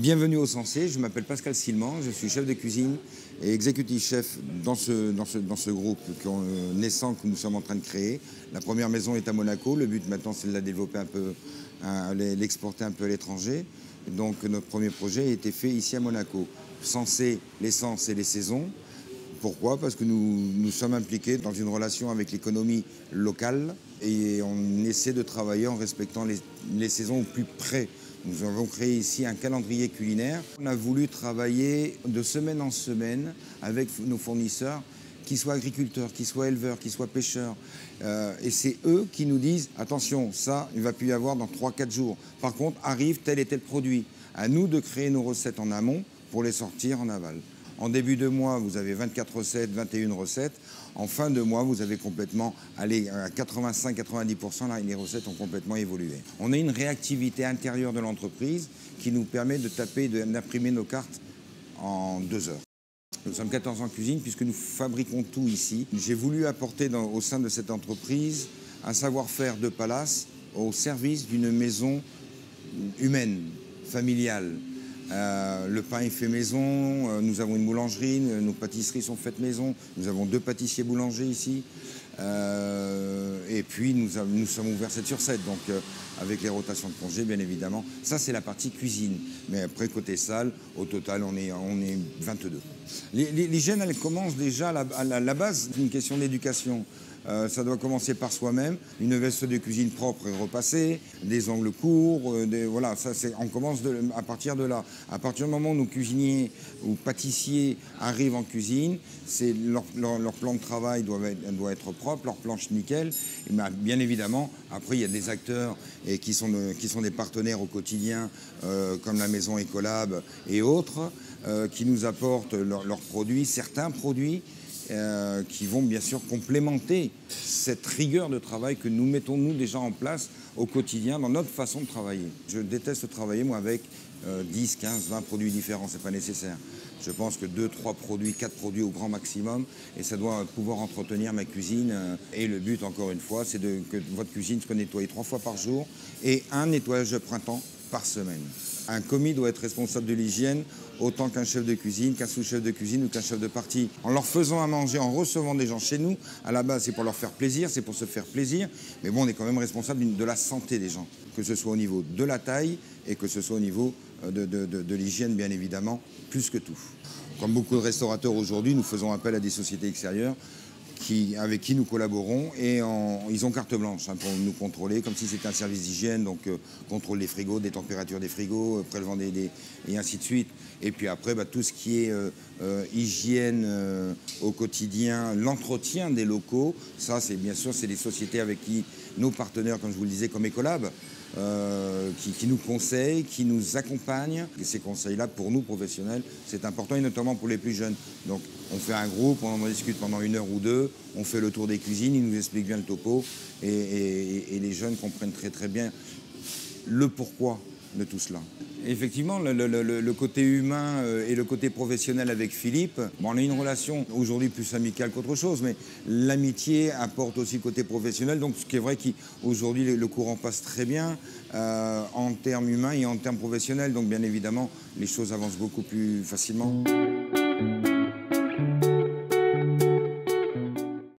Bienvenue au Sensé, je m'appelle Pascal Silman, je suis chef de cuisine et exécutif chef dans ce groupe naissant que nous sommes en train de créer. La première maison est à Monaco, le but maintenant c'est de la développer un peu, l'exporter un peu à l'étranger. Donc notre premier projet a été fait ici à Monaco. Sensé, l'essence et les saisons. Pourquoi? Parce que nous sommes impliqués dans une relation avec l'économie locale et on essaie de travailler en respectant les saisons au plus près. Nous avons créé ici un calendrier culinaire. On a voulu travailler de semaine en semaine avec nos fournisseurs, qu'ils soient agriculteurs, qu'ils soient éleveurs, qu'ils soient pêcheurs. Et c'est eux qui nous disent, attention, ça, il ne va plus y avoir dans 3-4 jours. Par contre, arrive tel et tel produit. À nous de créer nos recettes en amont pour les sortir en aval. En début de mois, vous avez 24 recettes, 21 recettes. En fin de mois, vous avez complètement, allez, à 85-90%, là, les recettes ont complètement évolué. On a une réactivité intérieure de l'entreprise qui nous permet de taper, d'imprimer nos cartes en 2 heures. Nous sommes 14 en cuisine puisque nous fabriquons tout ici. J'ai voulu apporter au sein de cette entreprise un savoir-faire de palace au service d'une maison humaine, familiale. Le pain est fait maison, nous avons une boulangerie, nos pâtisseries sont faites maison, nous avons 2 pâtissiers boulangers ici. Et puis nous sommes ouverts 7/7, donc avec les rotations de congés bien évidemment. Ça c'est la partie cuisine, mais après côté salle, au total on est 22. L'hygiène elle commence déjà à la base d'une question d'éducation. Ça doit commencer par soi-même, une veste de cuisine propre et repassée, des ongles courts, voilà, ça, on commence à partir de là. À partir du moment où nos cuisiniers ou pâtissiers arrivent en cuisine, leur plan de travail doit être propre, leur planche nickel. Et bien évidemment, après il y a des acteurs qui sont des partenaires au quotidien, comme la maison Ecolab et autres, qui nous apportent leurs produits, certains produits, qui vont bien sûr complémenter cette rigueur de travail que nous mettons nous déjà en place au quotidien dans notre façon de travailler. Je déteste travailler moi avec 10, 15, 20 produits différents, c'est pas nécessaire. Je pense que 2, 3 produits, 4 produits au grand maximum et ça doit pouvoir entretenir ma cuisine. Et le but encore une fois, c'est que votre cuisine soit nettoyée 3 fois par jour et un nettoyage de printemps par semaine. Un commis doit être responsable de l'hygiène autant qu'un chef de cuisine, qu'un sous-chef de cuisine ou qu'un chef de partie. En leur faisant à manger, en recevant des gens chez nous, à la base c'est pour leur faire plaisir, c'est pour se faire plaisir, mais bon on est quand même responsable de la santé des gens, que ce soit au niveau de la taille et que ce soit au niveau de l'hygiène bien évidemment, plus que tout. Comme beaucoup de restaurateurs aujourd'hui, nous faisons appel à des sociétés extérieures avec qui nous collaborons et ils ont carte blanche pour nous contrôler, comme si c'était un service d'hygiène, donc contrôle des frigos, des températures des frigos, prélevant et ainsi de suite. Et puis après, tout ce qui est hygiène au quotidien, l'entretien des locaux, ça c'est bien sûr, c'est des sociétés avec qui nos partenaires, comme je vous le disais, comme Ecolab, qui nous conseillent, qui nous accompagnent. Et ces conseils-là, pour nous, professionnels, c'est important, et notamment pour les plus jeunes. Donc, on fait un groupe, on en discute pendant 1 heure ou 2, on fait le tour des cuisines, ils nous expliquent bien le topo, et les jeunes comprennent très très bien le pourquoi de tout cela. Effectivement, le côté humain et le côté professionnel avec Philippe, on a une relation aujourd'hui plus amicale qu'autre chose, mais l'amitié apporte aussi le côté professionnel. Donc ce qui est vrai qu'aujourd'hui le courant passe très bien en termes humains et en termes professionnels. Donc bien évidemment, les choses avancent beaucoup plus facilement.